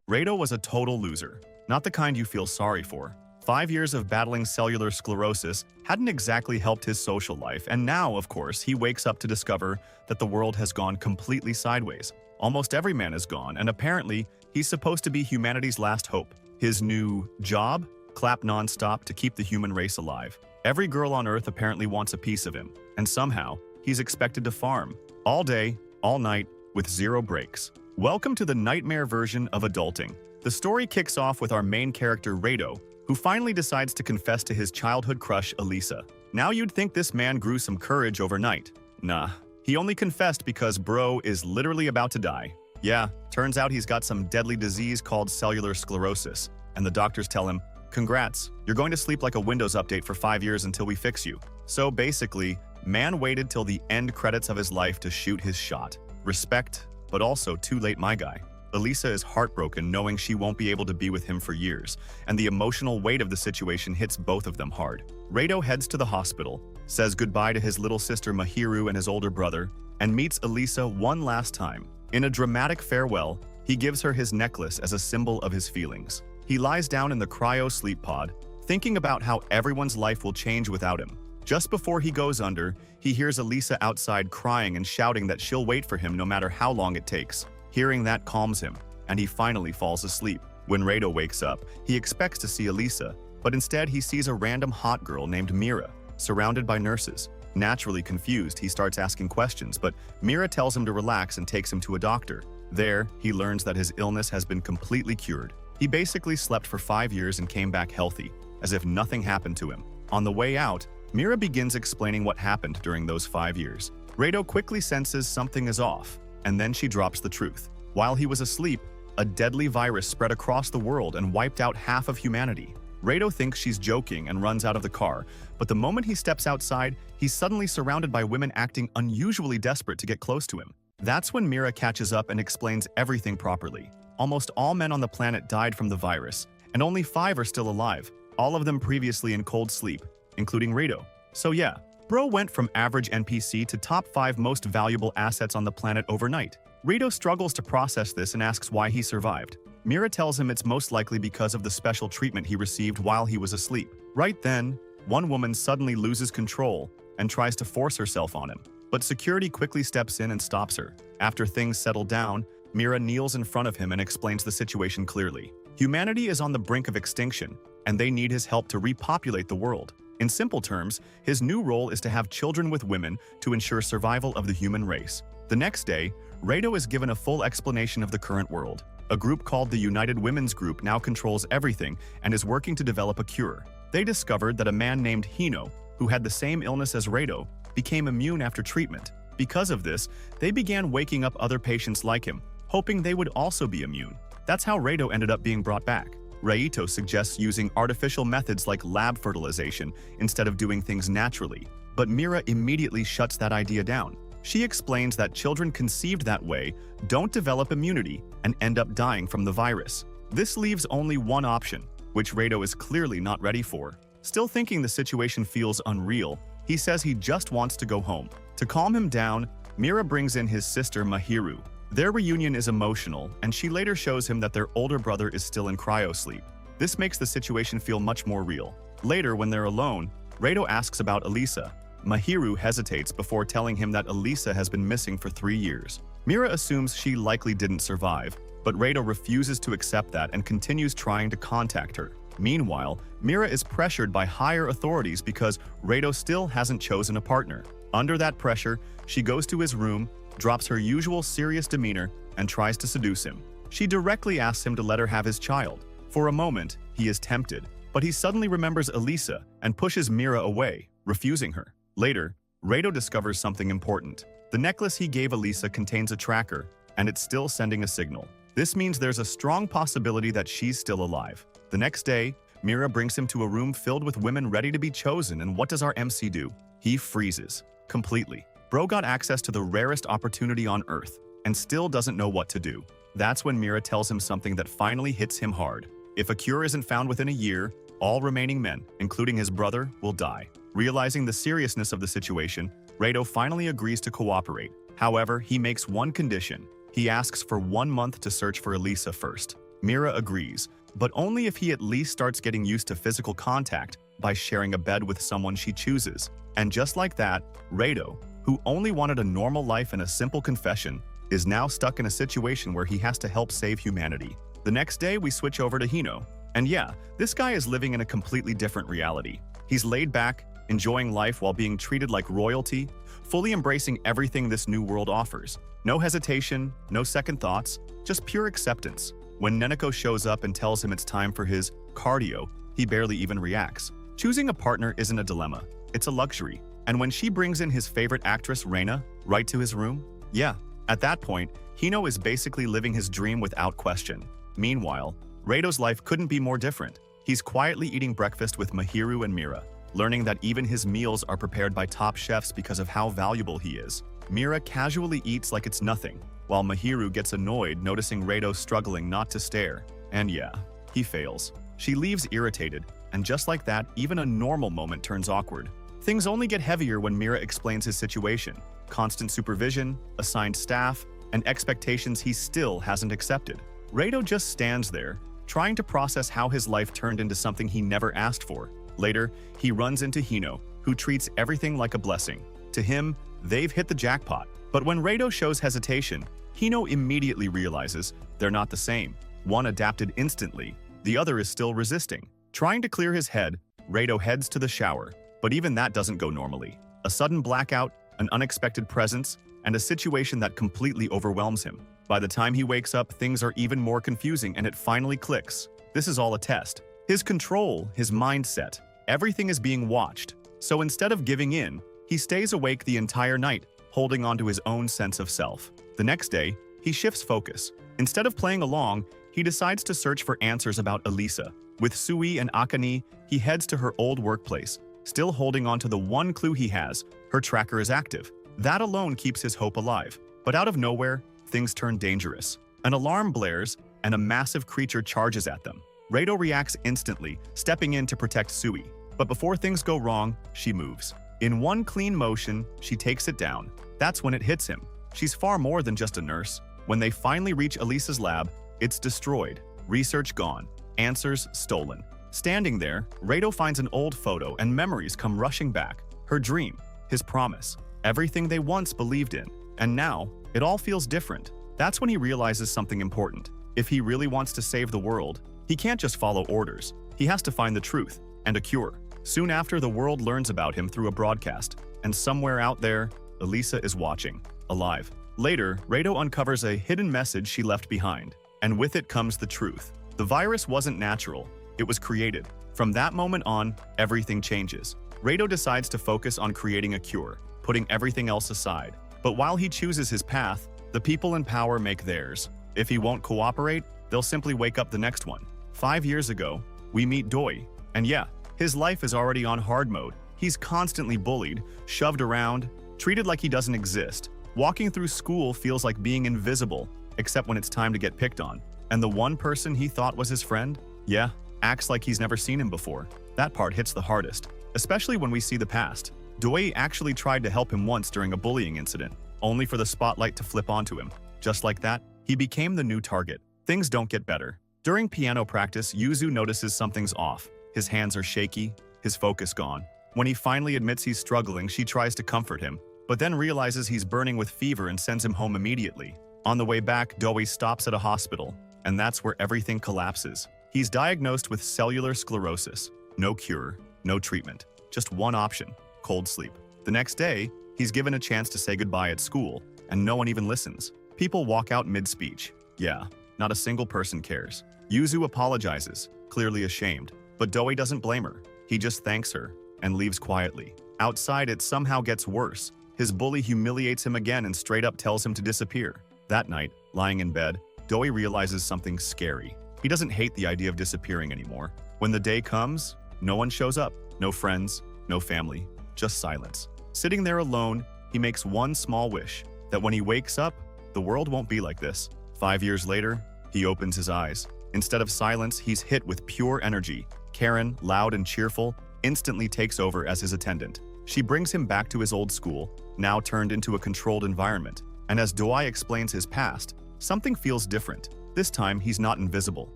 Rado was a total loser, not the kind you feel sorry for. 5 years of battling cellular sclerosis hadn't exactly helped his social life, and now, of course, he wakes up to discover that the world has gone completely sideways. Almost every man is gone, and apparently, he's supposed to be humanity's last hope. His new job? Clap non-stop to keep the human race alive. Every girl on Earth apparently wants a piece of him, and somehow, he's expected to farm. All day, all night, with zero breaks. Welcome to the nightmare version of adulting. The story kicks off with our main character, Rado, who finally decides to confess to his childhood crush, Elisa. Now you'd think this man grew some courage overnight. Nah, he only confessed because bro is literally about to die. Yeah, turns out he's got some deadly disease called cellular sclerosis, and the doctors tell him, "Congrats, you're going to sleep like a Windows update for 5 years until we fix you." So basically, man waited till the end credits of his life to shoot his shot. Respect, but also too late, my guy. Elisa is heartbroken knowing she won't be able to be with him for years, and the emotional weight of the situation hits both of them hard. Rado heads to the hospital, says goodbye to his little sister Mahiru and his older brother, and meets Elisa one last time. In a dramatic farewell, he gives her his necklace as a symbol of his feelings. He lies down in the cryo sleep pod, thinking about how everyone's life will change without him. Just before he goes under, he hears Elisa outside crying and shouting that she'll wait for him no matter how long it takes. Hearing that calms him, and he finally falls asleep. When Rado wakes up, he expects to see Elisa, but instead he sees a random hot girl named Mira, surrounded by nurses. Naturally confused, he starts asking questions, but Mira tells him to relax and takes him to a doctor. There, he learns that his illness has been completely cured. He basically slept for 5 years and came back healthy, as if nothing happened to him. On the way out, Mira begins explaining what happened during those 5 years. Rado quickly senses something is off, and then she drops the truth. While he was asleep, a deadly virus spread across the world and wiped out half of humanity. Rado thinks she's joking and runs out of the car, but the moment he steps outside, he's suddenly surrounded by women acting unusually desperate to get close to him. That's when Mira catches up and explains everything properly. Almost all men on the planet died from the virus, and only 5 are still alive, all of them previously in cold sleep, including Rado. So yeah, bro went from average NPC to top 5 most valuable assets on the planet overnight. Rado struggles to process this and asks why he survived. Mira tells him it's most likely because of the special treatment he received while he was asleep. Right then, one woman suddenly loses control and tries to force herself on him, but security quickly steps in and stops her. After things settle down, Mira kneels in front of him and explains the situation clearly. Humanity is on the brink of extinction, and they need his help to repopulate the world. In simple terms, his new role is to have children with women to ensure survival of the human race. The next day, Rado is given a full explanation of the current world. A group called the United Women's Group now controls everything and is working to develop a cure. They discovered that a man named Hino, who had the same illness as Rado, became immune after treatment. Because of this, they began waking up other patients like him, hoping they would also be immune. That's how Rado ended up being brought back. Raito suggests using artificial methods like lab fertilization instead of doing things naturally, but Mira immediately shuts that idea down. She explains that children conceived that way don't develop immunity and end up dying from the virus. This leaves only one option, which Rado is clearly not ready for. Still thinking the situation feels unreal, he says he just wants to go home. To calm him down, Mira brings in his sister Mahiru. Their reunion is emotional, and she later shows him that their older brother is still in cryosleep. This makes the situation feel much more real. Later, when they're alone, Rado asks about Elisa. Mahiru hesitates before telling him that Elisa has been missing for 3 years. Mira assumes she likely didn't survive, but Rado refuses to accept that and continues trying to contact her. Meanwhile, Mira is pressured by higher authorities because Rado still hasn't chosen a partner. Under that pressure, she goes to his room, drops her usual serious demeanor, and tries to seduce him. She directly asks him to let her have his child. For a moment, he is tempted, but he suddenly remembers Elisa and pushes Mira away, refusing her. Later, Rado discovers something important. The necklace he gave Elisa contains a tracker, and it's still sending a signal. This means there's a strong possibility that she's still alive. The next day, Mira brings him to a room filled with women ready to be chosen, and what does our MC do? He freezes. Completely. Bro got access to the rarest opportunity on Earth, and still doesn't know what to do. That's when Mira tells him something that finally hits him hard. If a cure isn't found within a year, all remaining men, including his brother, will die. Realizing the seriousness of the situation, Rado finally agrees to cooperate. However, he makes one condition. He asks for 1 month to search for Elisa first. Mira agrees, but only if he at least starts getting used to physical contact by sharing a bed with someone she chooses. And just like that, Rado, who only wanted a normal life and a simple confession, is now stuck in a situation where he has to help save humanity. The next day, we switch over to Hino. And yeah, this guy is living in a completely different reality. He's laid back, enjoying life while being treated like royalty, fully embracing everything this new world offers. No hesitation, no second thoughts, just pure acceptance. When Neneko shows up and tells him it's time for his cardio, he barely even reacts. Choosing a partner isn't a dilemma, it's a luxury. And when she brings in his favorite actress, Reina, right to his room, yeah, at that point, Hino is basically living his dream without question. Meanwhile, Rado's life couldn't be more different. He's quietly eating breakfast with Mahiru and Mira, learning that even his meals are prepared by top chefs because of how valuable he is. Mira casually eats like it's nothing, while Mahiru gets annoyed noticing Rado struggling not to stare. And yeah, he fails. She leaves irritated, and just like that, even a normal moment turns awkward. Things only get heavier when Mira explains his situation. Constant supervision, assigned staff, and expectations he still hasn't accepted. Rado just stands there, trying to process how his life turned into something he never asked for. Later, he runs into Hino, who treats everything like a blessing. To him, they've hit the jackpot. But when Rado shows hesitation, Hino immediately realizes they're not the same. One adapted instantly, the other is still resisting. Trying to clear his head, Rado heads to the shower, but even that doesn't go normally. A sudden blackout, an unexpected presence, and a situation that completely overwhelms him. By the time he wakes up, things are even more confusing and it finally clicks. This is all a test. His control, his mindset, everything is being watched. So instead of giving in, he stays awake the entire night, holding on to his own sense of self. The next day, he shifts focus. Instead of playing along, he decides to search for answers about Elisa. With Sui and Akane, he heads to her old workplace. Still holding on to the one clue he has, her tracker is active. That alone keeps his hope alive. But out of nowhere, things turn dangerous. An alarm blares, and a massive creature charges at them. Rado reacts instantly, stepping in to protect Sui. But before things go wrong, she moves. In one clean motion, she takes it down. That's when it hits him. She's far more than just a nurse. When they finally reach Elisa's lab, it's destroyed. Research gone. Answers stolen. Standing there, Rado finds an old photo and memories come rushing back. Her dream, his promise, everything they once believed in. And now, it all feels different. That's when he realizes something important. If he really wants to save the world, he can't just follow orders. He has to find the truth and a cure. Soon after, the world learns about him through a broadcast, and somewhere out there, Elisa is watching, alive. Later, Rado uncovers a hidden message she left behind, and with it comes the truth. The virus wasn't natural, it was created. From that moment on, everything changes. Rado decides to focus on creating a cure, putting everything else aside. But while he chooses his path, the people in power make theirs. If he won't cooperate, they'll simply wake up the next one. 5 years ago, we meet Doi, and yeah, his life is already on hard mode. He's constantly bullied, shoved around, treated like he doesn't exist. Walking through school feels like being invisible, except when it's time to get picked on. And the one person he thought was his friend, yeah, acts like he's never seen him before. That part hits the hardest, especially when we see the past. Doi actually tried to help him once during a bullying incident, only for the spotlight to flip onto him. Just like that, he became the new target. Things don't get better. During piano practice, Yuzu notices something's off. His hands are shaky, his focus gone. When he finally admits he's struggling, she tries to comfort him, but then realizes he's burning with fever and sends him home immediately. On the way back, Doi stops at a hospital, and that's where everything collapses. He's diagnosed with cellular sclerosis. No cure, no treatment, just one option: cold sleep. The next day, he's given a chance to say goodbye at school, and no one even listens. People walk out mid-speech. Yeah, not a single person cares. Yuzu apologizes, clearly ashamed, but Doi doesn't blame her. He just thanks her and leaves quietly. Outside, it somehow gets worse. His bully humiliates him again and straight up tells him to disappear. That night, lying in bed, Doi realizes something scary. He doesn't hate the idea of disappearing anymore. When the day comes, no one shows up. No friends, no family, just silence. Sitting there alone, he makes one small wish, that when he wakes up, the world won't be like this. 5 years later, he opens his eyes. Instead of silence, he's hit with pure energy. Karen, loud and cheerful, instantly takes over as his attendant. She brings him back to his old school, now turned into a controlled environment. And as Doi explains his past, something feels different. This time, he's not invisible.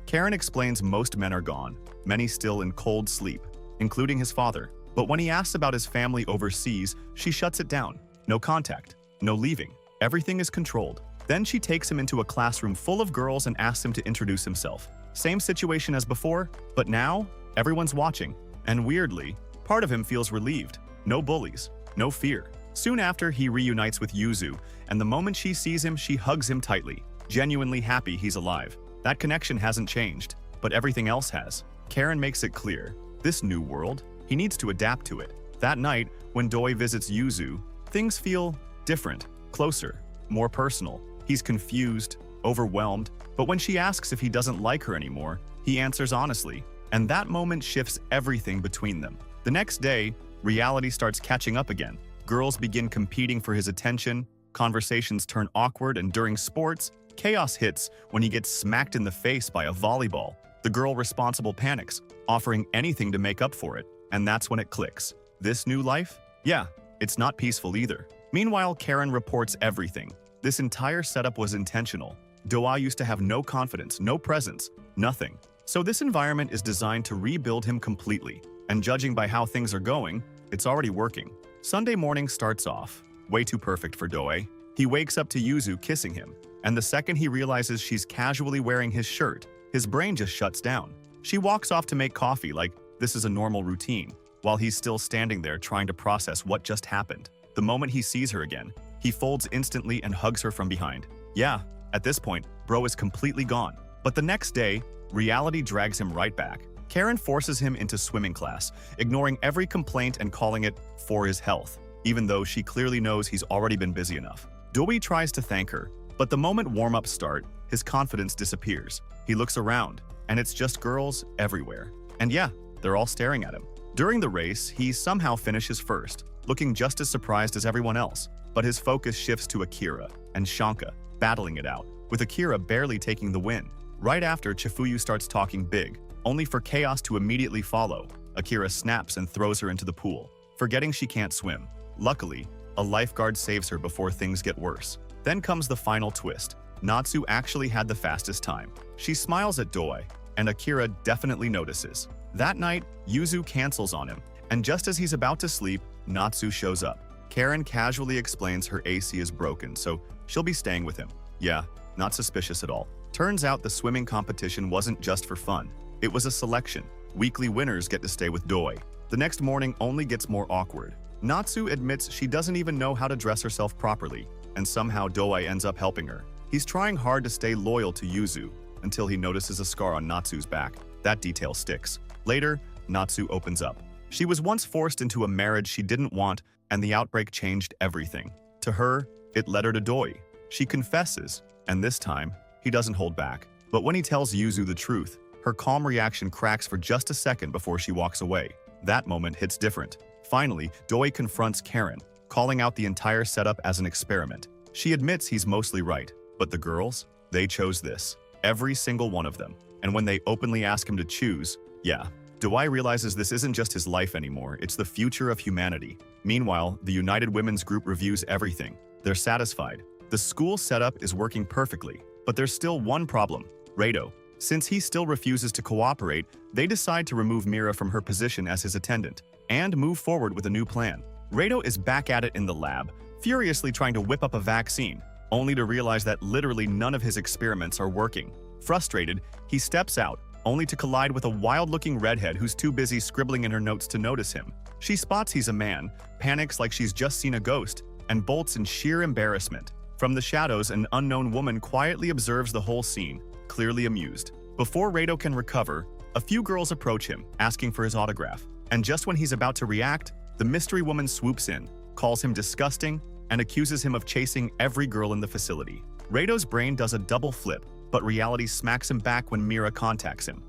Karen explains most men are gone, many still in cold sleep, including his father. But when he asks about his family overseas, she shuts it down. No contact, no leaving. Everything is controlled. Then she takes him into a classroom full of girls and asks him to introduce himself. Same situation as before, but now everyone's watching. And weirdly, part of him feels relieved. No bullies, no fear. Soon after, he reunites with Yuzu, and the moment she sees him, she hugs him tightly, genuinely happy he's alive. That connection hasn't changed, but everything else has. Karen makes it clear, this new world, he needs to adapt to it. That night, when Doi visits Yuzu, things feel different, closer, more personal. He's confused, overwhelmed, but when she asks if he doesn't like her anymore, he answers honestly, and that moment shifts everything between them. The next day, reality starts catching up again. Girls begin competing for his attention, conversations turn awkward, and during sports, chaos hits when he gets smacked in the face by a volleyball. The girl responsible panics, offering anything to make up for it, and that's when it clicks. This new life? Yeah, it's not peaceful either. Meanwhile, Karen reports everything. This entire setup was intentional. Doa used to have no confidence, no presence, nothing. So this environment is designed to rebuild him completely. And judging by how things are going, it's already working. Sunday morning starts off way too perfect for Doi. He wakes up to Yuzu kissing him, and the second he realizes she's casually wearing his shirt, his brain just shuts down. She walks off to make coffee like this is a normal routine, while he's still standing there trying to process what just happened. The moment he sees her again, he folds instantly and hugs her from behind. Yeah, at this point, bro is completely gone. But the next day, reality drags him right back. Karen forces him into swimming class, ignoring every complaint and calling it for his health, even though she clearly knows he's already been busy enough. Doi tries to thank her, but the moment warm-ups start, his confidence disappears. He looks around, and it's just girls everywhere. And yeah, they're all staring at him. During the race, he somehow finishes first, looking just as surprised as everyone else. But his focus shifts to Akira and Shanka, battling it out, with Akira barely taking the win. Right after, Chifuyu starts talking big, only for chaos to immediately follow. Akira snaps and throws her into the pool, forgetting she can't swim. Luckily, a lifeguard saves her before things get worse. Then comes the final twist. Natsu actually had the fastest time. She smiles at Doi, and Akira definitely notices. That night, Yuzu cancels on him, and just as he's about to sleep, Natsu shows up. Karen casually explains her AC is broken, so she'll be staying with him. Yeah, not suspicious at all. Turns out the swimming competition wasn't just for fun. It was a selection. Weekly winners get to stay with Doi. The next morning only gets more awkward. Natsu admits she doesn't even know how to dress herself properly, and somehow Doi ends up helping her. He's trying hard to stay loyal to Yuzu, until he notices a scar on Natsu's back. That detail sticks. Later, Natsu opens up. She was once forced into a marriage she didn't want, and the outbreak changed everything. To her, it led her to Doi. She confesses, and this time, he doesn't hold back. But when he tells Yuzu the truth, her calm reaction cracks for just a second before she walks away. That moment hits different. Finally, Doi confronts Karen, calling out the entire setup as an experiment. She admits he's mostly right, but the girls? They chose this. Every single one of them. And when they openly ask him to choose, yeah, Doi realizes this isn't just his life anymore, it's the future of humanity. Meanwhile, the United Women's Group reviews everything. They're satisfied. The school setup is working perfectly, but there's still one problem, Rado. Since he still refuses to cooperate, they decide to remove Mira from her position as his attendant and move forward with a new plan. Rado is back at it in the lab, furiously trying to whip up a vaccine, only to realize that literally none of his experiments are working. Frustrated, he steps out, only to collide with a wild-looking redhead who's too busy scribbling in her notes to notice him. She spots he's a man, panics like she's just seen a ghost, and bolts in sheer embarrassment. From the shadows, an unknown woman quietly observes the whole scene, clearly amused. Before Rado can recover, a few girls approach him, asking for his autograph. And just when he's about to react, the mystery woman swoops in, calls him disgusting, and accuses him of chasing every girl in the facility. Rado's brain does a double flip, but reality smacks him back when Mira contacts him.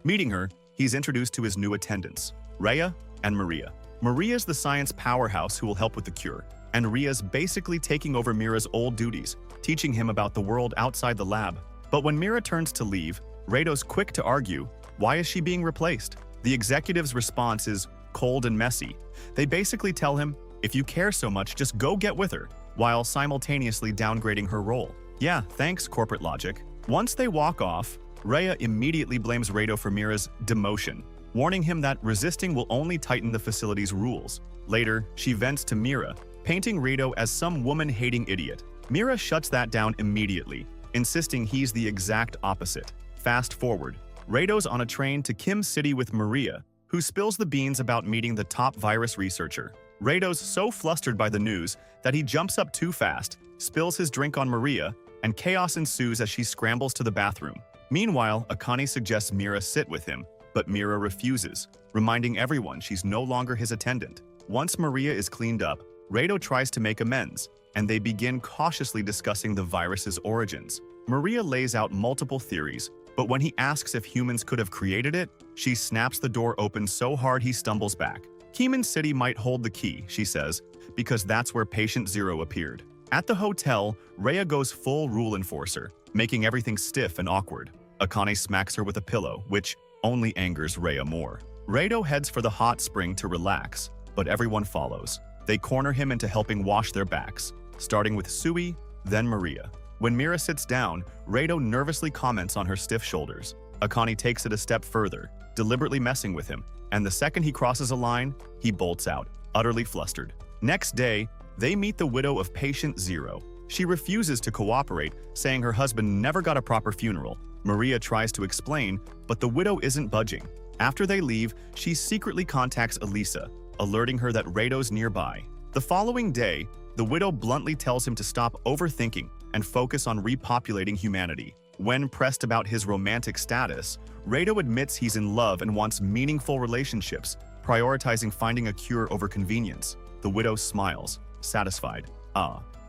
Meeting her, he's introduced to his new attendants, Rhea and Maria. Maria's the science powerhouse who will help with the cure, and Rhea's basically taking over Mira's old duties, teaching him about the world outside the lab. But when Mira turns to leave, Rado's quick to argue, why is she being replaced? The executive's response is cold and messy. They basically tell him, if you care so much, just go get with her, while simultaneously downgrading her role. Yeah, thanks, corporate logic. Once they walk off, Rhea immediately blames Rado for Mira's demotion, warning him that resisting will only tighten the facility's rules. Later, she vents to Mira, painting Rado as some woman-hating idiot. Mira shuts that down immediately, insisting he's the exact opposite. Fast forward, Rado's on a train to Kim City with Maria, who spills the beans about meeting the top virus researcher. Rado's so flustered by the news that he jumps up too fast, spills his drink on Maria, and chaos ensues as she scrambles to the bathroom. Meanwhile, Akane suggests Mira sit with him, but Mira refuses, reminding everyone she's no longer his attendant. Once Maria is cleaned up, Rado tries to make amends, and they begin cautiously discussing the virus's origins. Maria lays out multiple theories, but when he asks if humans could have created it, she snaps the door open so hard he stumbles back. Kim City might hold the key, she says, because that's where Patient Zero appeared. At the hotel, Rhea goes full rule enforcer, making everything stiff and awkward. Akane smacks her with a pillow, which only angers Rhea more. Rado heads for the hot spring to relax, but everyone follows. They corner him into helping wash their backs, starting with Sui, then Maria. When Mira sits down, Rado nervously comments on her stiff shoulders. Akane takes it a step further, deliberately messing with him, and the second he crosses a line, he bolts out, utterly flustered. Next day, they meet the widow of Patient Zero. She refuses to cooperate, saying her husband never got a proper funeral. Maria tries to explain, but the widow isn't budging. After they leave, she secretly contacts Elisa, alerting her that Rado's nearby. The following day, the widow bluntly tells him to stop overthinking and focus on repopulating humanity. When pressed about his romantic status, Rado admits he's in love and wants meaningful relationships, prioritizing finding a cure over convenience. The widow smiles, satisfied.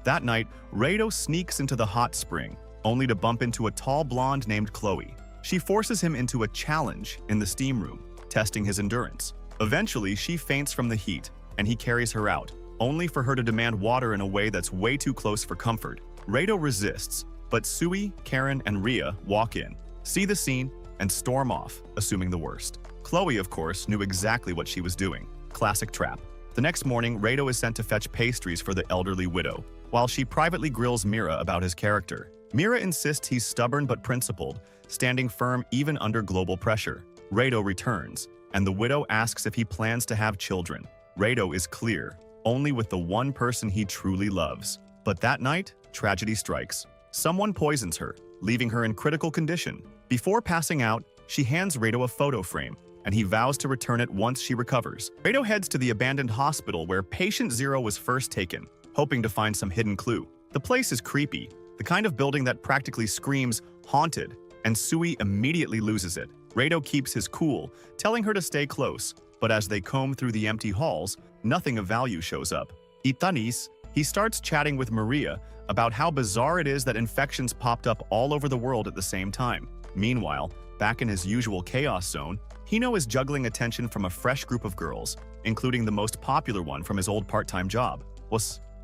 That night, Rado sneaks into the hot spring, only to bump into a tall blonde named Chloe. She forces him into a challenge in the steam room, testing his endurance. Eventually, she faints from the heat, and he carries her out, only for her to demand water in a way that's way too close for comfort. Rado resists, but Sui, Karen, and Rhea walk in, see the scene, and storm off, assuming the worst. Chloe, of course, knew exactly what she was doing. Classic trap. The next morning, Rado is sent to fetch pastries for the elderly widow, while she privately grills Mira about his character. Mira insists he's stubborn but principled, standing firm even under global pressure. Rado returns, and the widow asks if he plans to have children. Rado is clear, only with the one person he truly loves. But that night, tragedy strikes. Someone poisons her, leaving her in critical condition. Before passing out, she hands Rado a photo frame, and he vows to return it once she recovers. Rado heads to the abandoned hospital where Patient Zero was first taken, hoping to find some hidden clue. The place is creepy, the kind of building that practically screams haunted, and Sui immediately loses it. Rado keeps his cool, telling her to stay close, but as they comb through the empty halls, nothing of value shows up. Itanis, he starts chatting with Maria about how bizarre it is that infections popped up all over the world at the same time. Meanwhile, back in his usual chaos zone, Hino is juggling attention from a fresh group of girls, including the most popular one from his old part-time job.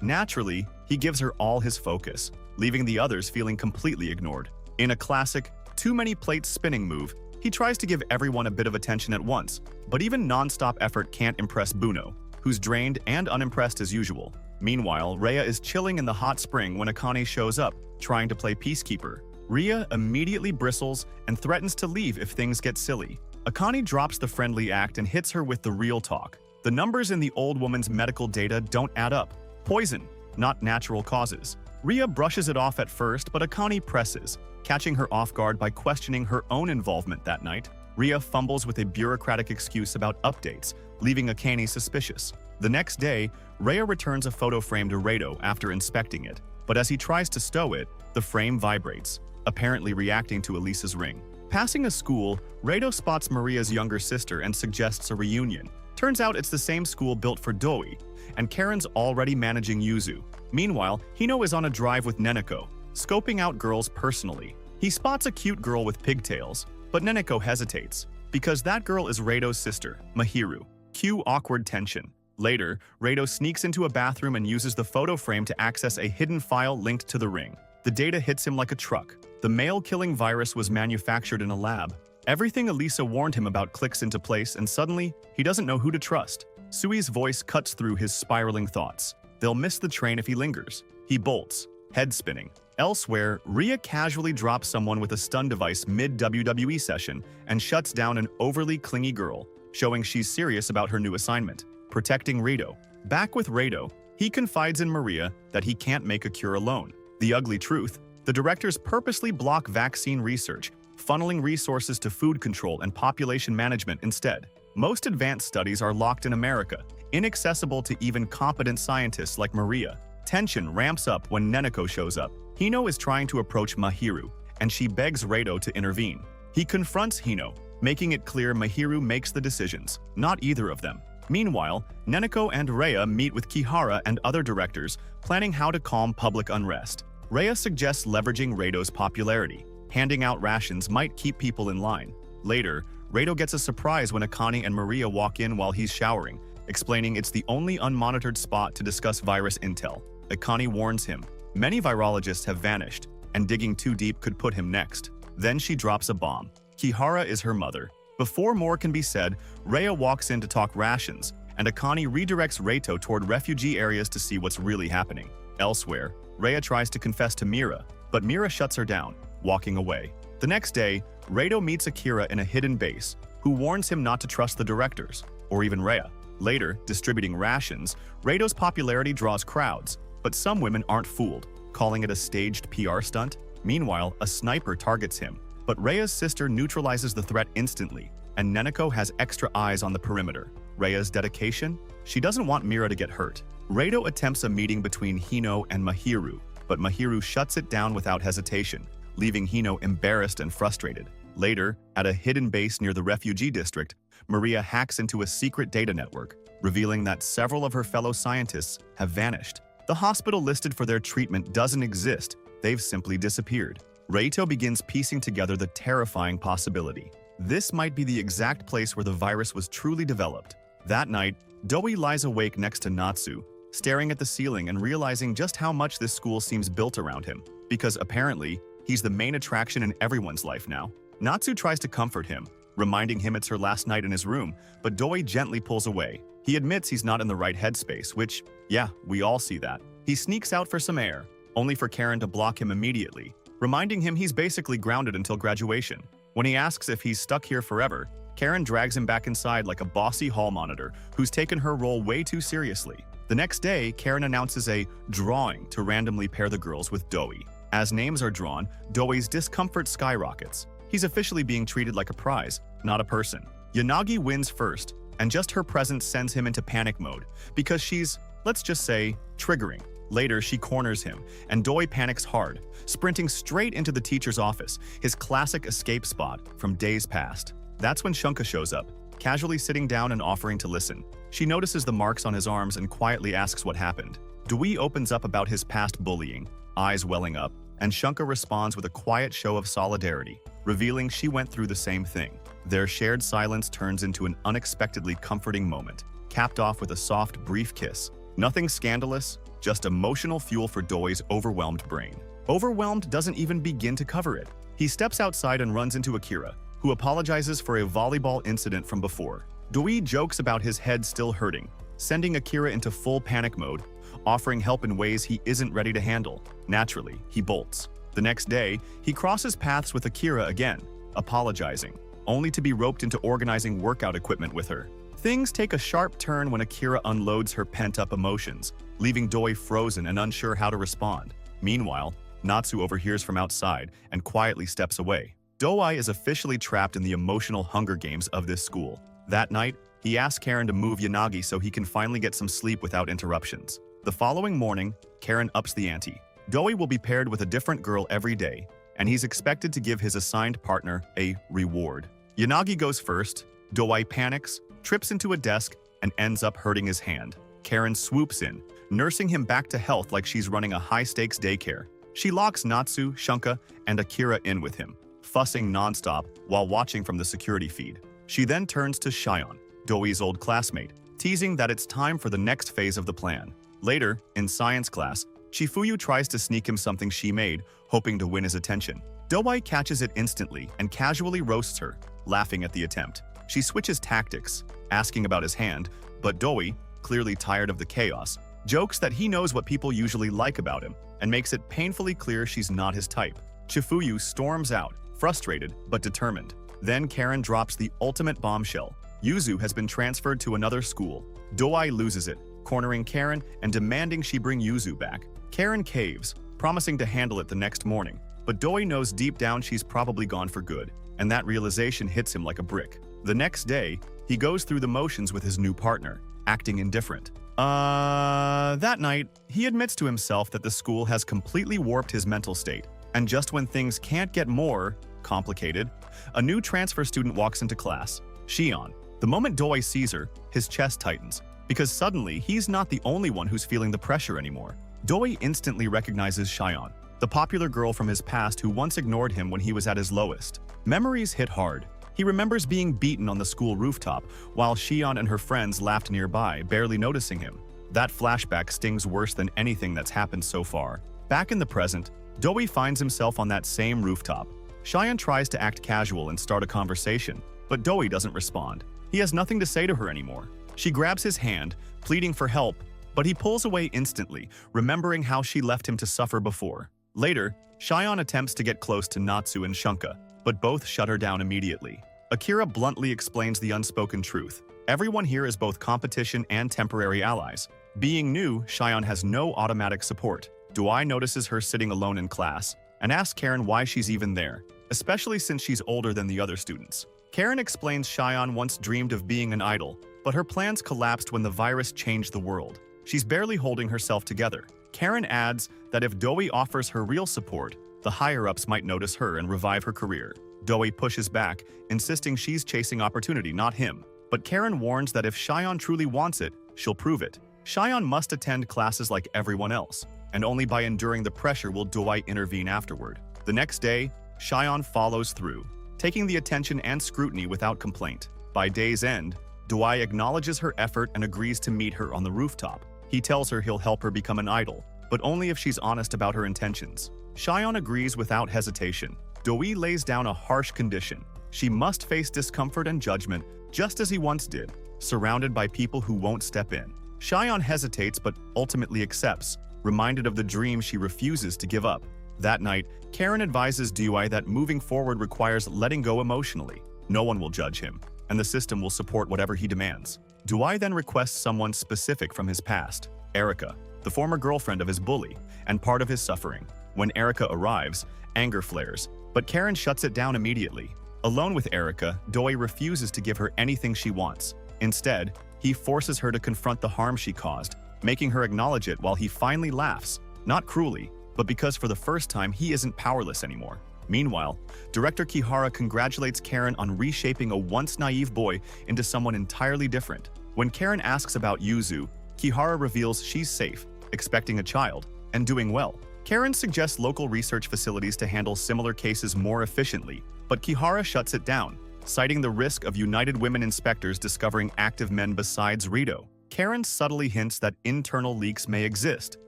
Naturally, he gives her all his focus, leaving the others feeling completely ignored. In a classic, too many plates spinning move, he tries to give everyone a bit of attention at once, but even non-stop effort can't impress Buno, who's drained and unimpressed as usual. Meanwhile, Rhea is chilling in the hot spring when Akane shows up, trying to play peacekeeper. Rhea immediately bristles and threatens to leave if things get silly. Akane drops the friendly act and hits her with the real talk. The numbers in the old woman's medical data don't add up. Poison, not natural causes. Rhea brushes it off at first, but Akane presses, catching her off guard by questioning her own involvement that night. Rhea fumbles with a bureaucratic excuse about updates, leaving Akane suspicious. The next day, Rhea returns a photo frame to Rado after inspecting it, but as he tries to stow it, the frame vibrates, apparently reacting to Elisa's ring. Passing a school, Rado spots Maria's younger sister and suggests a reunion. Turns out it's the same school built for Doi, and Karen's already managing Yuzu. Meanwhile, Hino is on a drive with Neneko, scoping out girls personally. He spots a cute girl with pigtails, but Neneko hesitates, because that girl is Rado's sister, Mahiru. Cue awkward tension. Later, Rado sneaks into a bathroom and uses the photo frame to access a hidden file linked to the ring. The data hits him like a truck. The male-killing virus was manufactured in a lab. Everything Elisa warned him about clicks into place, and suddenly, he doesn't know who to trust. Sui's voice cuts through his spiraling thoughts. They'll miss the train if he lingers. He bolts, Head spinning. Elsewhere, Rhea casually drops someone with a stun device mid-WWE session and shuts down an overly clingy girl, showing she's serious about her new assignment, protecting Rado. Back with Rado, he confides in Maria that he can't make a cure alone. The ugly truth: the directors purposely block vaccine research, funneling resources to food control and population management instead. Most advanced studies are locked in America, inaccessible to even competent scientists like Maria. Tension ramps up when Neneko shows up. Hino is trying to approach Mahiru, and she begs Rado to intervene. He confronts Hino, making it clear Mahiru makes the decisions, not either of them. Meanwhile, Neneko and Rhea meet with Kihara and other directors, planning how to calm public unrest. Rhea suggests leveraging Rado's popularity. Handing out rations might keep people in line. Later, Rado gets a surprise when Akane and Maria walk in while he's showering, explaining it's the only unmonitored spot to discuss virus intel. Akane warns him. Many virologists have vanished, and digging too deep could put him next. Then she drops a bomb. Kihara is her mother. Before more can be said, Rhea walks in to talk rations, and Akane redirects Reito toward refugee areas to see what's really happening. Elsewhere, Rhea tries to confess to Mira, but Mira shuts her down, walking away. The next day, Reito meets Akira in a hidden base, who warns him not to trust the directors, or even Rhea. Later, distributing rations, Reito's popularity draws crowds, but some women aren't fooled, calling it a staged PR stunt. Meanwhile, a sniper targets him, but Rhea's sister neutralizes the threat instantly, and Neneko has extra eyes on the perimeter. Rhea's dedication? She doesn't want Mira to get hurt. Reito attempts a meeting between Hino and Mahiru, but Mahiru shuts it down without hesitation, leaving Hino embarrassed and frustrated. Later, at a hidden base near the refugee district, Maria hacks into a secret data network, revealing that several of her fellow scientists have vanished. The hospital listed for their treatment doesn't exist, they've simply disappeared. Reito begins piecing together the terrifying possibility. This might be the exact place where the virus was truly developed. That night, Doi lies awake next to Natsu, staring at the ceiling and realizing just how much this school seems built around him, because apparently, he's the main attraction in everyone's life now. Natsu tries to comfort him, reminding him it's her last night in his room, but Doi gently pulls away. He admits he's not in the right headspace, which, yeah, we all see that. He sneaks out for some air, only for Karen to block him immediately, reminding him he's basically grounded until graduation. When he asks if he's stuck here forever, Karen drags him back inside like a bossy hall monitor who's taken her role way too seriously. The next day, Karen announces a drawing to randomly pair the girls with Doi. As names are drawn, Doi's discomfort skyrockets. He's officially being treated like a prize, not a person. Yanagi wins first, and just her presence sends him into panic mode, because she's, let's just say, triggering. Later, she corners him, and Doi panics hard, sprinting straight into the teacher's office, his classic escape spot from days past. That's when Shunka shows up, casually sitting down and offering to listen. She notices the marks on his arms and quietly asks what happened. Doi opens up about his past bullying, eyes welling up, and Shunka responds with a quiet show of solidarity, revealing she went through the same thing. Their shared silence turns into an unexpectedly comforting moment, capped off with a soft, brief kiss. Nothing scandalous, just emotional fuel for Doi's overwhelmed brain. Overwhelmed doesn't even begin to cover it. He steps outside and runs into Akira, who apologizes for a volleyball incident from before. Doi jokes about his head still hurting, sending Akira into full panic mode, offering help in ways he isn't ready to handle. Naturally, he bolts. The next day, he crosses paths with Akira again, apologizing, only to be roped into organizing workout equipment with her. Things take a sharp turn when Akira unloads her pent-up emotions, leaving Doi frozen and unsure how to respond. Meanwhile, Natsu overhears from outside and quietly steps away. Doi is officially trapped in the emotional Hunger Games of this school. That night, he asks Karen to move Yanagi so he can finally get some sleep without interruptions. The following morning, Karen ups the ante. Doi will be paired with a different girl every day, and he's expected to give his assigned partner a reward. Yanagi goes first, Doi panics, trips into a desk, and ends up hurting his hand. Karen swoops in, nursing him back to health like she's running a high-stakes daycare. She locks Natsu, Shunka, and Akira in with him, fussing nonstop while watching from the security feed. She then turns to Shion, Doi's old classmate, teasing that it's time for the next phase of the plan. Later, in science class, Chifuyu tries to sneak him something she made, hoping to win his attention. Doi catches it instantly and casually roasts her, laughing at the attempt. She switches tactics, asking about his hand, but Doi, clearly tired of the chaos, jokes that he knows what people usually like about him, and makes it painfully clear she's not his type. Chifuyu storms out, frustrated but determined. Then Karen drops the ultimate bombshell. Yuzu has been transferred to another school. Doi loses it, cornering Karen and demanding she bring Yuzu back. Karen caves, promising to handle it the next morning, but Doi knows deep down she's probably gone for good, and that realization hits him like a brick. The next day, he goes through the motions with his new partner, acting indifferent. That night, he admits to himself that the school has completely warped his mental state, and just when things can't get more complicated, a new transfer student walks into class, Shion. The moment Doi sees her, his chest tightens, because suddenly he's not the only one who's feeling the pressure anymore. Doi instantly recognizes Shion, the popular girl from his past who once ignored him when he was at his lowest. Memories hit hard. He remembers being beaten on the school rooftop, while Shion and her friends laughed nearby, barely noticing him. That flashback stings worse than anything that's happened so far. Back in the present, Doi finds himself on that same rooftop. Shion tries to act casual and start a conversation, but Doi doesn't respond. He has nothing to say to her anymore. She grabs his hand, pleading for help, but he pulls away instantly, remembering how she left him to suffer before. Later, Shion attempts to get close to Natsu and Shunka, but both shut her down immediately. Akira bluntly explains the unspoken truth. Everyone here is both competition and temporary allies. Being new, Shion has no automatic support. Doi notices her sitting alone in class and asks Karen why she's even there, especially since she's older than the other students. Karen explains Shion once dreamed of being an idol, but her plans collapsed when the virus changed the world. She's barely holding herself together. Karen adds that if Doi offers her real support, the higher-ups might notice her and revive her career. Doi pushes back, insisting she's chasing opportunity, not him. But Karen warns that if Shion truly wants it, she'll prove it. Shion must attend classes like everyone else, and only by enduring the pressure will Doi intervene afterward. The next day, Shion follows through, taking the attention and scrutiny without complaint. By day's end, Doi acknowledges her effort and agrees to meet her on the rooftop. He tells her he'll help her become an idol, but only if she's honest about her intentions. Shion agrees without hesitation. Doi lays down a harsh condition. She must face discomfort and judgment, just as he once did, surrounded by people who won't step in. Shion hesitates but ultimately accepts, reminded of the dream she refuses to give up. That night, Karen advises Doi that moving forward requires letting go emotionally. No one will judge him, and the system will support whatever he demands. Doi then requests someone specific from his past, Erika, the former girlfriend of his bully, and part of his suffering. When Erika arrives, anger flares, but Karen shuts it down immediately. Alone with Erika, Doi refuses to give her anything she wants. Instead, he forces her to confront the harm she caused, making her acknowledge it while he finally laughs, not cruelly, but because for the first time he isn't powerless anymore. Meanwhile, Director Kihara congratulates Karen on reshaping a once naive boy into someone entirely different. When Karen asks about Yuzu, Kihara reveals she's safe, expecting a child, and doing well. Karen suggests local research facilities to handle similar cases more efficiently, but Kihara shuts it down, citing the risk of United Women inspectors discovering active men besides Rito. Karen subtly hints that internal leaks may exist,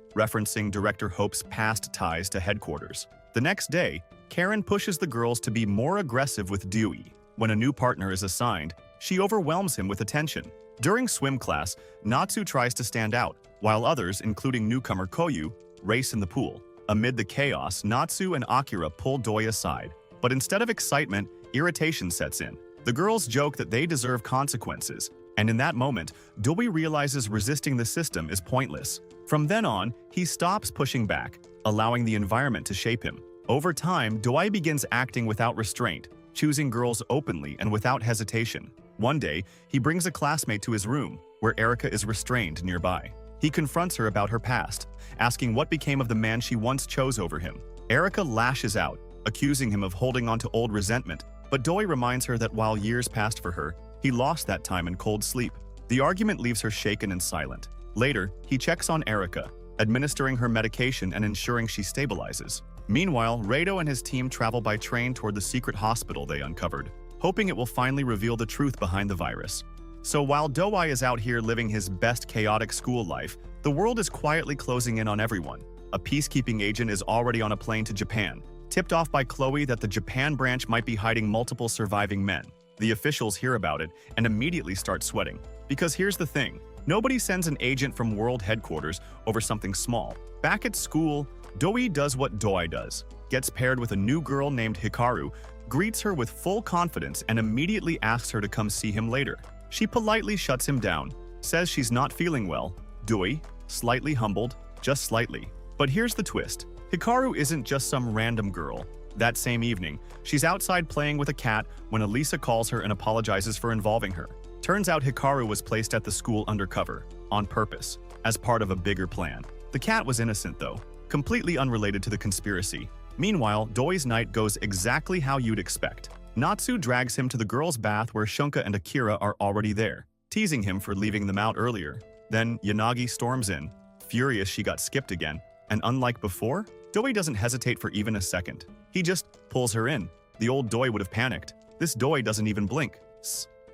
referencing Director Hope's past ties to headquarters. The next day, Karen pushes the girls to be more aggressive with Dewey. When a new partner is assigned, she overwhelms him with attention. During swim class, Natsu tries to stand out, while others, including newcomer Koyu, race in the pool. Amid the chaos, Natsu and Akira pull Doi aside, but instead of excitement, irritation sets in. The girls joke that they deserve consequences, and in that moment, Doi realizes resisting the system is pointless. From then on, he stops pushing back, allowing the environment to shape him. Over time, Doi begins acting without restraint, choosing girls openly and without hesitation. One day, he brings a classmate to his room, where Erika is restrained nearby. He confronts her about her past, asking what became of the man she once chose over him. Erika lashes out, accusing him of holding on to old resentment, but Doi reminds her that while years passed for her, he lost that time in cold sleep. The argument leaves her shaken and silent. Later, he checks on Erika, administering her medication and ensuring she stabilizes. Meanwhile, Rado and his team travel by train toward the secret hospital they uncovered, hoping it will finally reveal the truth behind the virus. So while Doi is out here living his best chaotic school life, the world is quietly closing in on everyone. A peacekeeping agent is already on a plane to Japan, tipped off by Chloe that the Japan branch might be hiding multiple surviving men. The officials hear about it and immediately start sweating. Because here's the thing, nobody sends an agent from world headquarters over something small. Back at school, Doi does what Doi does, gets paired with a new girl named Hikaru, greets her with full confidence and immediately asks her to come see him later. She politely shuts him down, says she's not feeling well. Doi, slightly humbled, just slightly. But here's the twist. Hikaru isn't just some random girl. That same evening, she's outside playing with a cat when Elisa calls her and apologizes for involving her. Turns out Hikaru was placed at the school undercover, on purpose, as part of a bigger plan. The cat was innocent though, completely unrelated to the conspiracy. Meanwhile, Doi's night goes exactly how you'd expect. Natsu drags him to the girls' bath where Shunka and Akira are already there, teasing him for leaving them out earlier. Then Yanagi storms in, furious she got skipped again, and unlike before, Doi doesn't hesitate for even a second. He just pulls her in. The old Doi would have panicked. This Doi doesn't even blink.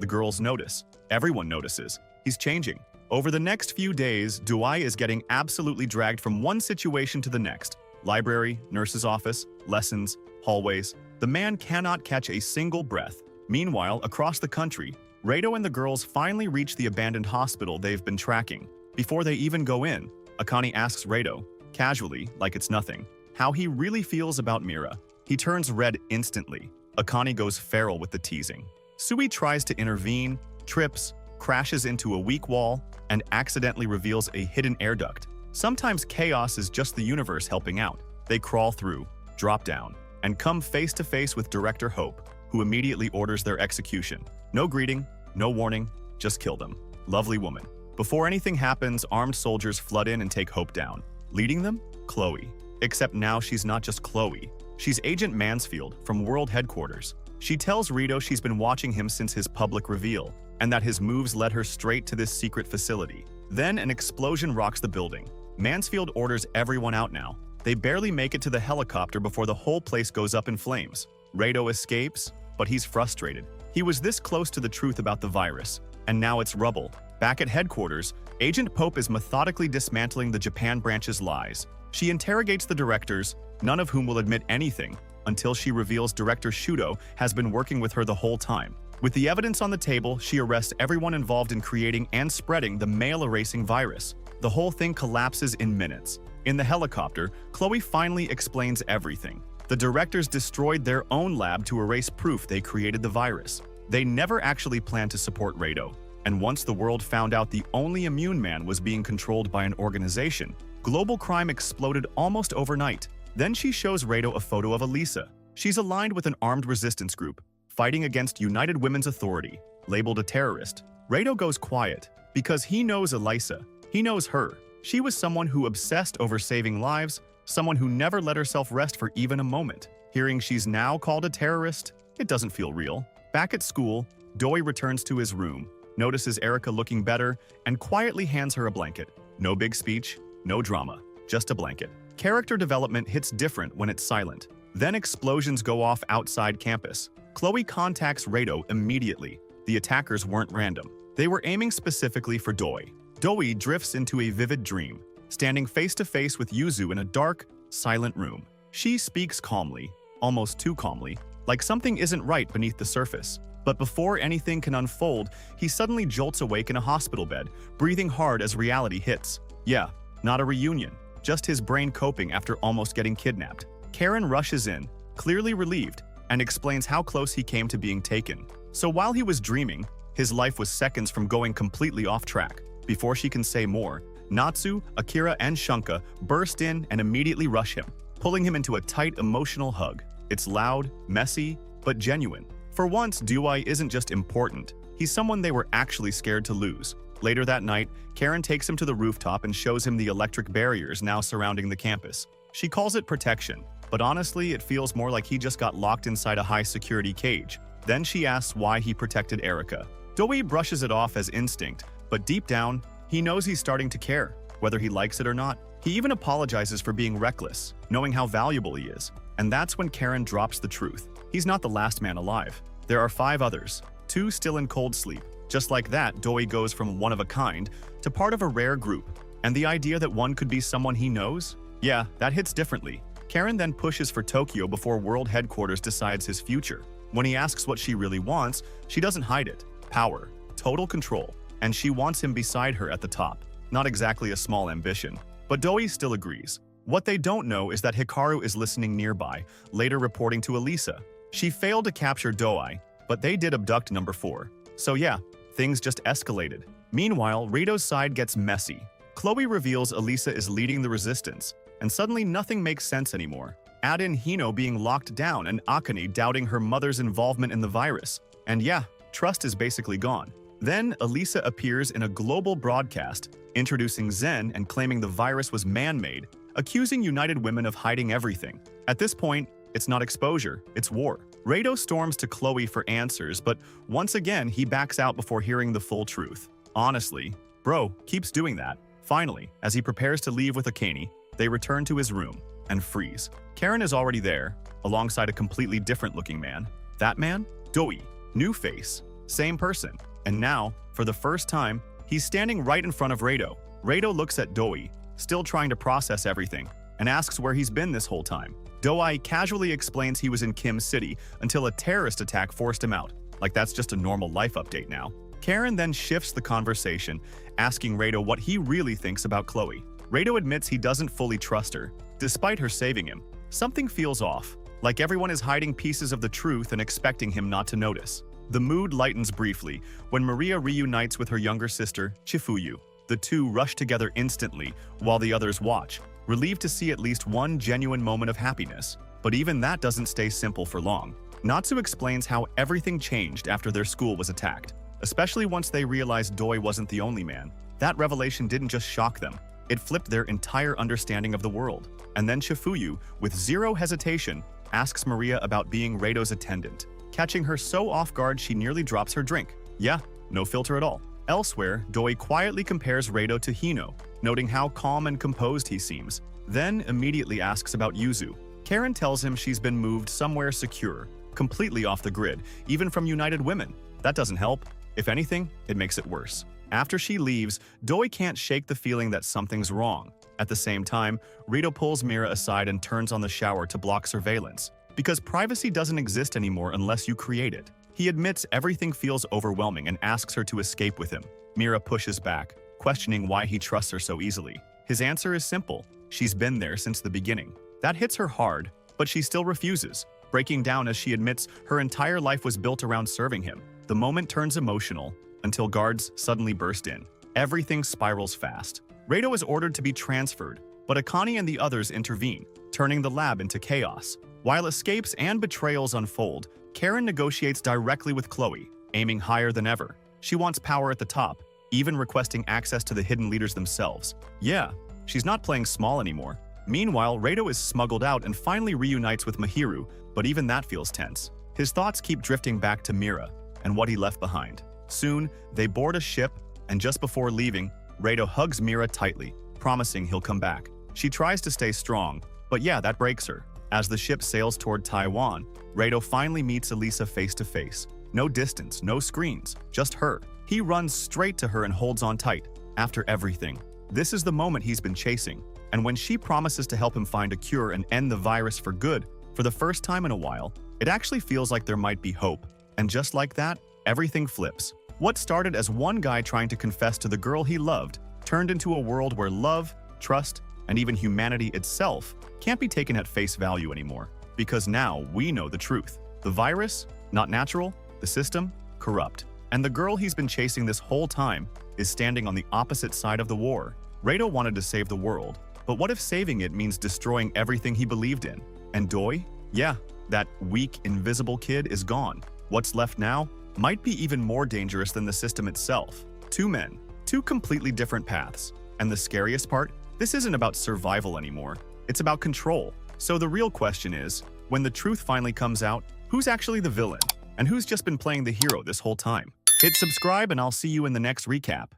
The girls notice. Everyone notices. He's changing. Over the next few days, Doi is getting absolutely dragged from one situation to the next. Library, nurse's office, lessons, hallways. The man cannot catch a single breath. Meanwhile, across the country, Reito and the girls finally reach the abandoned hospital they've been tracking. Before they even go in, Akane asks Reito, casually, like it's nothing, how he really feels about Mira. He turns red instantly. Akane goes feral with the teasing. Sui tries to intervene, trips, crashes into a weak wall, and accidentally reveals a hidden air duct. Sometimes chaos is just the universe helping out. They crawl through, drop down, and come face to face with Director Hope, who immediately orders their execution. No greeting, no warning, just kill them. Lovely woman. Before anything happens, armed soldiers flood in and take Hope down. Leading them? Chloe. Except now she's not just Chloe. She's Agent Mansfield from World Headquarters. She tells Rito she's been watching him since his public reveal, and that his moves led her straight to this secret facility. Then an explosion rocks the building. Mansfield orders everyone out now. They barely make it to the helicopter before the whole place goes up in flames. Rito escapes, but he's frustrated. He was this close to the truth about the virus, and now it's rubble. Back at headquarters, Agent Pope is methodically dismantling the Japan branch's lies. She interrogates the directors, none of whom will admit anything, until she reveals Director Shudo has been working with her the whole time. With the evidence on the table, she arrests everyone involved in creating and spreading the mail-erasing virus. The whole thing collapses in minutes. In the helicopter, Chloe finally explains everything. The directors destroyed their own lab to erase proof they created the virus. They never actually planned to support Reito. And once the world found out the only immune man was being controlled by an organization, global crime exploded almost overnight. Then she shows Reito a photo of Elisa. She's aligned with an armed resistance group, fighting against United Women's Authority, labeled a terrorist. Reito goes quiet, because he knows Elisa. He knows her. She was someone who obsessed over saving lives, someone who never let herself rest for even a moment. Hearing she's now called a terrorist, it doesn't feel real. Back at school, Doi returns to his room, notices Erika looking better, and quietly hands her a blanket. No big speech, no drama, just a blanket. Character development hits different when it's silent. Then explosions go off outside campus. Chloe contacts Reito immediately. The attackers weren't random. They were aiming specifically for Doi. Doi drifts into a vivid dream, standing face to face with Yuzu in a dark, silent room. She speaks calmly, almost too calmly, like something isn't right beneath the surface. But before anything can unfold, he suddenly jolts awake in a hospital bed, breathing hard as reality hits. Yeah, not a reunion, just his brain coping after almost getting kidnapped. Karen rushes in, clearly relieved, and explains how close he came to being taken. So while he was dreaming, his life was seconds from going completely off track. Before she can say more, Natsu, Akira, and Shunka burst in and immediately rush him, pulling him into a tight emotional hug. It's loud, messy, but genuine. For once, Doi isn't just important, he's someone they were actually scared to lose. Later that night, Karen takes him to the rooftop and shows him the electric barriers now surrounding the campus. She calls it protection, but honestly, it feels more like he just got locked inside a high-security cage. Then she asks why he protected Erika. Doi brushes it off as instinct, but deep down, he knows he's starting to care, whether he likes it or not. He even apologizes for being reckless, knowing how valuable he is. And that's when Karen drops the truth. He's not the last man alive. There are 5 others, 2 still in cold sleep. Just like that, Doi goes from one of a kind to part of a rare group. And the idea that one could be someone he knows? Yeah, that hits differently. Karen then pushes for Tokyo before World Headquarters decides his future. When he asks what she really wants, she doesn't hide it. Power, total control, and she wants him beside her at the top. Not exactly a small ambition, but Doi still agrees. What they don't know is that Hikaru is listening nearby, later reporting to Elisa. She failed to capture Doi, but they did abduct number 4. So yeah, things just escalated. Meanwhile, Rito's side gets messy. Chloe reveals Elisa is leading the resistance, and suddenly nothing makes sense anymore. Add in Hino being locked down and Akane doubting her mother's involvement in the virus. And yeah, trust is basically gone. Then Elisa appears in a global broadcast, introducing Zen and claiming the virus was man-made, accusing United Women of hiding everything. At this point, it's not exposure, it's war. Rito storms to Chloe for answers, but once again, he backs out before hearing the full truth. Honestly, bro keeps doing that. Finally, as he prepares to leave with Akane, they return to his room and freeze. Karen is already there, alongside a completely different-looking man. That man? Doi. New face. Same person. And now, for the first time, he's standing right in front of Rito. Rito looks at Doi, still trying to process everything, and asks where he's been this whole time. Doi casually explains he was in Kim City until a terrorist attack forced him out. Like that's just a normal life update now. Karen then shifts the conversation, asking Rito what he really thinks about Chloe. Rito admits he doesn't fully trust her, despite her saving him. Something feels off, like everyone is hiding pieces of the truth and expecting him not to notice. The mood lightens briefly when Maria reunites with her younger sister, Chifuyu. The two rush together instantly while the others watch, relieved to see at least one genuine moment of happiness. But even that doesn't stay simple for long. Natsu explains how everything changed after their school was attacked, especially once they realized Doi wasn't the only man. That revelation didn't just shock them, it flipped their entire understanding of the world. And then Chifuyu, with zero hesitation, asks Maria about being Rito's attendant, catching her so off guard she nearly drops her drink. Yeah, no filter at all. Elsewhere, Doi quietly compares Rito to Hino, noting how calm and composed he seems, then immediately asks about Yuzu. Karen tells him she's been moved somewhere secure, completely off the grid, even from United Women. That doesn't help. If anything, it makes it worse. After she leaves, Doi can't shake the feeling that something's wrong. At the same time, Rito pulls Mira aside and turns on the shower to block surveillance, because privacy doesn't exist anymore unless you create it. He admits everything feels overwhelming and asks her to escape with him. Mira pushes back, questioning why he trusts her so easily. His answer is simple. She's been there since the beginning. That hits her hard, but she still refuses, breaking down as she admits her entire life was built around serving him. The moment turns emotional until guards suddenly burst in. Everything spirals fast. Rito is ordered to be transferred, but Akane and the others intervene, turning the lab into chaos. While escapes and betrayals unfold, Karen negotiates directly with Chloe, aiming higher than ever. She wants power at the top, even requesting access to the hidden leaders themselves. Yeah, she's not playing small anymore. Meanwhile, Rito is smuggled out and finally reunites with Mahiru, but even that feels tense. His thoughts keep drifting back to Mira and what he left behind. Soon, they board a ship, and just before leaving, Rito hugs Mira tightly, promising he'll come back. She tries to stay strong, but yeah, that breaks her. As the ship sails toward Taiwan, Rito finally meets Elisa face to face. No distance, no screens, just her. He runs straight to her and holds on tight. After everything, this is the moment he's been chasing. And when she promises to help him find a cure and end the virus for good, for the first time in a while, it actually feels like there might be hope. And just like that, everything flips. What started as one guy trying to confess to the girl he loved turned into a world where love, trust, and even humanity itself can't be taken at face value anymore. Because now we know the truth. The virus, not natural, the system, corrupt. And the girl he's been chasing this whole time is standing on the opposite side of the war. Rito wanted to save the world, but what if saving it means destroying everything he believed in? And Doi? Yeah, that weak, invisible kid is gone. What's left now might be even more dangerous than the system itself. Two men, two completely different paths. And the scariest part? This isn't about survival anymore. It's about control. So the real question is, when the truth finally comes out, who's actually the villain? And who's just been playing the hero this whole time? Hit subscribe and I'll see you in the next recap.